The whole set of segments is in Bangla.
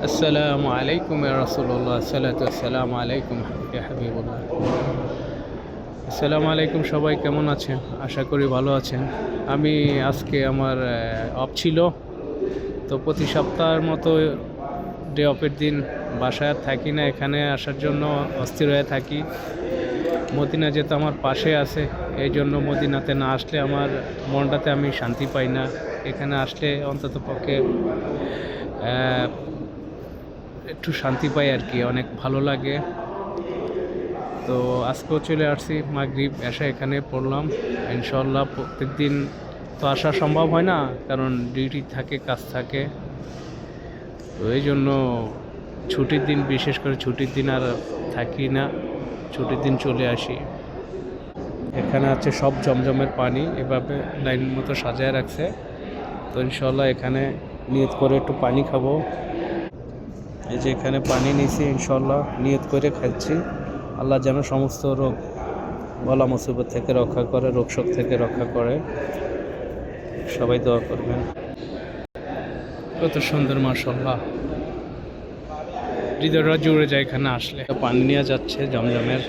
আসসালামু আলাইকুম ইয়া রাসূলুল্লাহ সাল্লাতু ওয়াসসালামু আলাইকুম ইয়া হাবিবুল্লাহ। আসসালামু আলাইকুম, সবাই কেমন আছেন? আশা করি ভালো আছেন। আমি আজকে আমার অফ ছিল, তো প্রতি সপ্তাহের মতো ডে অফের দিন বাসায় আর থাকি না, এখানে আসার জন্য অস্থির হয়ে থাকি। মদিনা যেহেতু আমার পাশে আছে, এই জন্য মদিনাতে না আসলে আমার মনটাতে আমি শান্তি পাই না। এখানে আসলে অন্ততপক্ষে একটু শান্তি পাই আর কি, অনেক ভালো লাগে। তো আজকেও চলে আসছি, মাগরিব এসে এখানে পড়লাম। ইনশাল্লাহ প্রত্যেক দিন তো আসা সম্ভব হয় না, কারণ ডিউটি থাকে, কাজ থাকে। তো এই জন্য ছুটির দিন, বিশেষ করে ছুটির দিন আর থাকি না, ছুটির দিন চলে আসি। এখানে আছে সব জমজমের পানি, এভাবে লাইন মতো সাজায় রাখছে। তো ইনশাল্লাহ এখানে নিয়ত করে একটু পানি খাবো। এই যে এখানে পানি নিয়েছি, ইনশাল্লাহ নিয়ত করে খাচ্ছি। আল্লাহ যেন সমস্ত রোগ বলা মুসিবত থেকে রক্ষা করে, রোগশোক থেকে রক্ষা করে। সবাই দোয়া করবেন। কত সুন্দর, মাশাআল্লাহ, হৃদয়টা জুড়ে যায় এখানে আসলে। পানি নিয়ে যাচ্ছে জমজমের,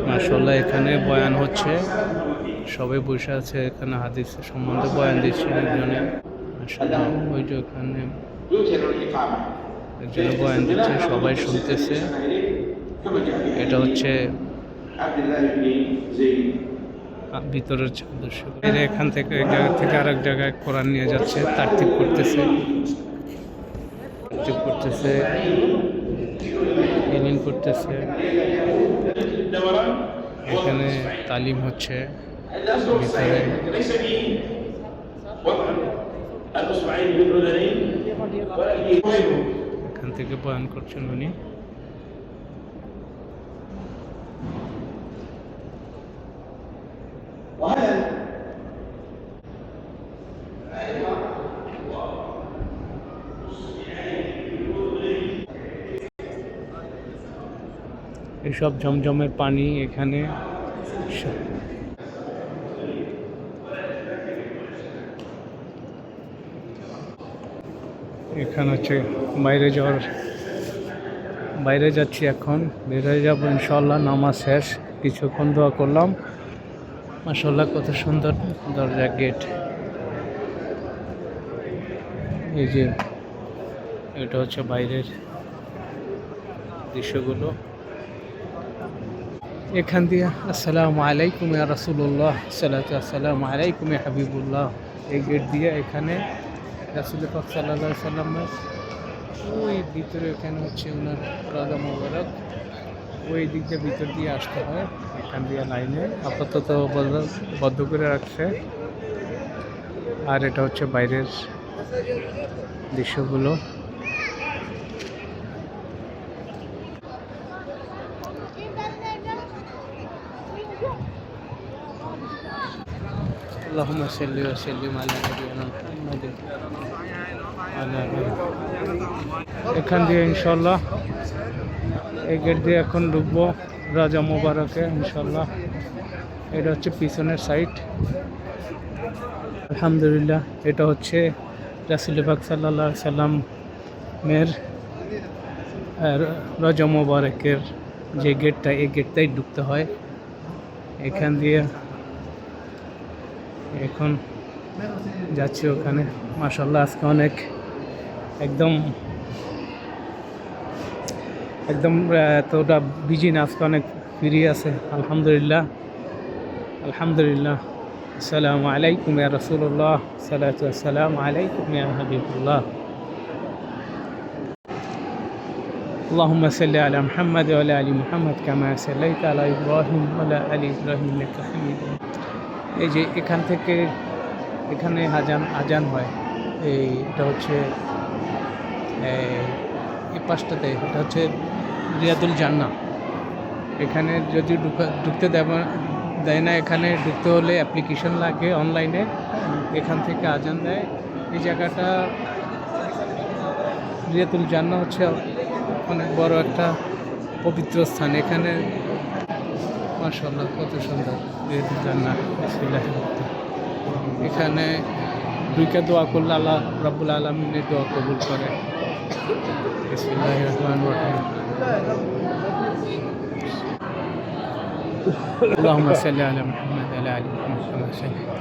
মাশাআল্লাহ। এখানে বয়ান হচ্ছে, সবাই বসে আছে, এখানে হাদিসের সম্বন্ধে বয়ান দিচ্ছে একজনে, মাশাআল্লাহ। ওই যে এখানে একজনে বয়ান দিচ্ছে, সবাই শুনতেছে। এটা হচ্ছে ভিতরের দৃশ্য। এখান থেকে এক জায়গা থেকে আরেক জায়গায় কোরআন নিয়ে যাচ্ছে, তারতিব করতেছে, ইলিন করতেছে। এখানে তালিম হচ্ছে ভিতরে। এখান থেকে বয়ান করছেন উনি। এসব জমজমের পানি এখানে। এখানে হচ্ছে বাইরে যাচ্ছি এখন, বের হয়ে যাবো ইনশাল্লাহ। নামাজ শেষ, কিছুক্ষণ দোয়া করলাম। মাশাআল্লাহ, কত সুন্দর দরজা, গেট। এই যে এটা হচ্ছে বাইরের দৃশ্যগুলো। এখান দিয়ে আসসালামু আলাইকুম ইয়া রাসূলুল্লাহ সাল্লাতু ওয়াসসালামু আলাইকুম ইয়া হাবিবুল্লাহ, এই গেট দিয়ে এখানে রাসূল পাক সাল্লাল্লাহু আলাইহি সাল্লামের ওই ভিতরে, এখানে হচ্ছে ওনার রাজা মোবারক, ওই দিক দিয়ে ভিতর দিয়ে আসতে হয়। এখান দিয়ে লাইনে আপাতত বদ্ধ করে রাখছে। আর এটা হচ্ছে বাইরের দৃশ্যগুলো। আল্লাহুম্মা সাল্লি ওয়া সাল্লিম আলা নাবিয়িনা মুহাম্মাদ আলা আলিহি। এখান দিয়ে ইনশাআল্লাহ এই গেট দিয়ে এখন ঢুকবো রাজা মোবারকে ইনশাআল্লাহ। এটা হচ্ছে পিছনের সাইড। আলহামদুলিল্লাহ, এটা হচ্ছে রাসূল পাক সাল্লাল্লাহু আলাইহি সাল্লামের রাজা মোবারকের যে গেটটা, এই গেটটাই ঢুকতে হয়। এখান দিয়ে এখন যাচ্ছি ওখানে। মাশাআল্লাহ, আজকে অনেক একদম এতটা বিজি না, আজকে অনেক ফ্রি আছে। আলহামদুলিল্লাহ, আলহামদুলিল্লাহ। আসসালামু আলাইকুম ইয়া রাসূলুল্লাহ সাল্লাতু ওয়াসসালামু আলাইকুম ইয়া হাবিবুল্লাহ। اللهم صل على محمد وعلى ال محمد كما صليت على ابراهيم وعلى ال ابراهيم انك حميد مجيد। এই যে এখান থেকে এখানে আজান হয়। এটা হচ্ছে এই পাশটাতে, এটা হচ্ছে রিয়াদুল জান্নাহ। এখানে যদি ঢুকতে দেয় না, এখানে ঢুকতে হলে অ্যাপ্লিকেশন লাগে অনলাইনে, এখান থেকে আজান দেয়। এই জায়গাটা রিয়াদুল জান্নাহ হচ্ছে অনেক বড় একটা পবিত্র স্থান। এখানে মাশাআল্লাহ, কত সুন্দর রিয়াদুল জান্নাহ। বিসমিল্লাহ। এখানে ঢুকে দোয়া করলে আল্লাহ রাব্বুল আলামিনের দোয়া কবুল করে। বিসমিল্লাহির রহমানির রহিম। আল্লাহুম্মা সাল্লি আলা মুহাম্মাদ ওয়া আলা আলি মুহাম্মাদ কামা সাল্লাইতা।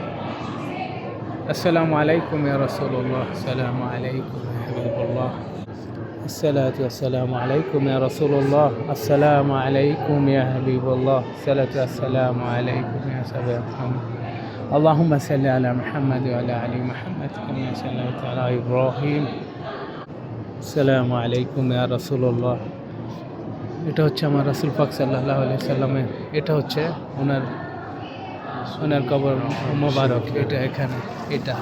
আসসালামু আলাইকুম ইয়া রাসূলুল্লাহ, আসসালামু আলাইকুম ইয়া হাবিবাল্লাহ, আসসালাতু ওয়াসসালামু আলাইকুম ইয়া রাসূলুল্লাহ, আসসালামু আলাইকুম ইয়া হাবিবাল্লাহ, আসসালাতু ওয়াসসালামু আলাইকুম ইয়া সাবিয়া মুহাম্মদ। আল্লাহুম্মা সাল্লি আলা মুহাম্মাদ ওয়া আলা আলি মুহাম্মাদ কামা সাল্লাইতা আলা ইব্রাহিম। আসসালামু আলাইকুম ইয়া রাসূলুল্লাহ। এটা হচ্ছে আমার রাসূল পাক সাল্লাল্লাহু আলাইহি সাল্লামের, এটা হচ্ছে ওনার কবর মোবারক, এটা এখানে, এটা।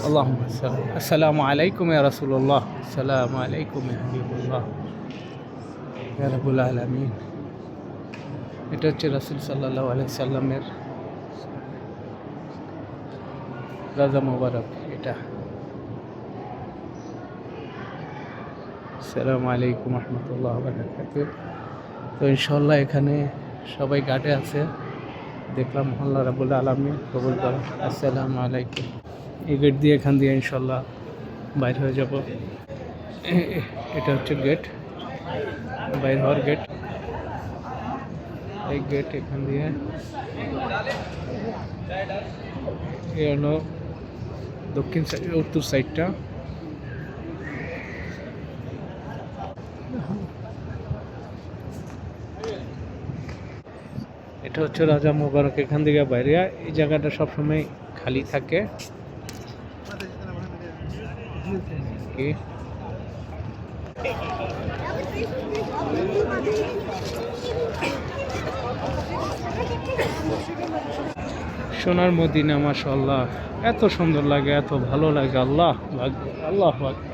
আল্লাহুম্মা সাল্লি। আসসালামু আলাইকুম ইয়া রাসূলুল্লাহ, আসসালামু আলাইকুম ইয়া হাবিবাল্লাহ ইয়া রাব্বুল আলামিন। এটা হচ্ছে রাসূল সাল্লাল্লাহু আলাইহি সাল্লামের রাজা মোবারক, এটা। আসসালামু আলাইকুম রহমতুল্লাহ বারাকাতুহু। তো ইনশাল্লাহ এখানে সবাই গাটে আছে, দেখলাম আল্লাহ রাব্বুল আলামিন কবুল করে। আসসালামু আলাইকুম। এই গেট দিয়ে, এখান দিয়ে ইনশাল্লাহ বাইর হয়ে যাব। এটা হচ্ছে গেট, বাইর হওয়ার গেট। এই গেট এখান দিয়ে, এ হলো দক্ষিণ সাইড, উত্তর সাইডটা। এটা হচ্ছে রাজা মোবারক। এখান থেকে বাইরে, এই জায়গাটা সবসময় খালি থাকে। সোনার মদিনা, মাশাআল্লাহ, এত সুন্দর লাগে, এত ভালো লাগে। আল্লাহ আকবার, আল্লাহু আকবার।